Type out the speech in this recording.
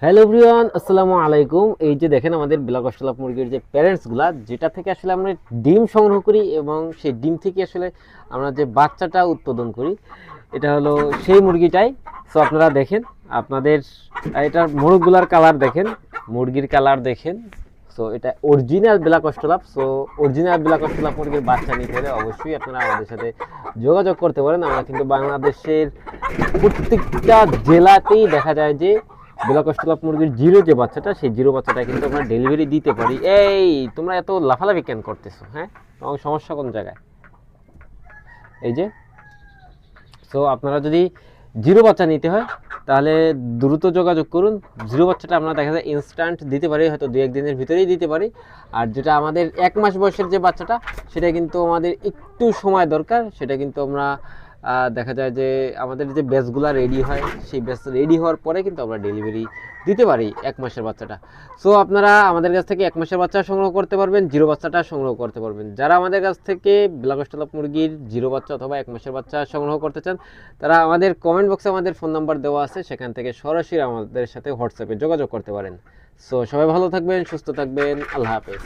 Hello everyone, আসসালামু আলাইকুম। এই যে দেখেন আমাদের ব্ল্যাক অস্ট্রেলিয়া মুরগির যে প্যারেন্টসগুলা, যেটা থেকে আসলে আমরা ডিম সংগ্রহ করি এবং সেই ডিম থেকে আসলে আমরা যে বাচ্চাটা উৎপাদন করি, এটা হলো সেই মুরগিটাই। সো আপনারা দেখেন, আপনাদের এটার মোরগগুলার কালার দেখেন, মুরগির কালার দেখেন। সো এটা original black Australia. So original black Australia মুরগির বাচ্চা নিতে হলে অবশ্যই আপনারা আমাদের সাথে যোগাযোগ করতে পারেন। আমরা কিন্তু বাংলাদেশের প্রত্যেকটা জেলাতেই দেখা যায় যে ব্ল্যাক অস্ট্রেলিয়া মুরগির জিরো যে বাচ্চাটা, সেই জিরো বাচ্চাটা কিন্তু আমরা ডেলিভারি দিতে পারি। এই তোমরা এত লাফালাফি কেন করতেছো? হ্যাঁ, তোমার সমস্যা কোন জায়গায়? এই যে, সো আপনারা যদি জিরো বাচ্চা নিতে হয় তাহলে দ্রুত যোগাযোগ করুন। জিরো বাচ্চাটা আমরা দেখা যায় ইনস্ট্যান্ট দিতে পারি, হয়তো দু একদিনের ভিতরেই দিতে পারি। আর যেটা আমাদের 1 মাস বয়সের যে বাচ্চাটা, সেটা কিন্তু আমাদের একটু সময় দরকার। সেটা কিন্তু আমরা দেখা যায় যে আমাদের যে ব্যাচগুলো রেডি হয়, সেই ব্যাচ রেডি হওয়ার পরে কিন্তু আমরা ডেলিভারি দিতে পারি 1 মাসের বাচ্চাটা। সো আপনারা আমাদের কাছ থেকে 1 মাসের বাচ্চা সংগ্রহ করতে পারবেন, জিরো বাচ্চাটা সংগ্রহ করতে পারবেন। যারা আমাদের কাছ থেকে ব্ল্যাক অস্ট্রেলিয়া মুরগির জিরো বাচ্চা অথবা 1 মাসের বাচ্চা সংগ্রহ করতে চান, তারা আমাদের কমেন্ট বক্সে আমাদের ফোন নাম্বার দেওয়া আছে, সেখান থেকে সরাসরি আমাদের সাথে হোয়াটসঅ্যাপে যোগাযোগ করতে পারেন। সো সবাই ভালো থাকবেন, সুস্থ থাকবেন, আল্লাহ হাফেজ।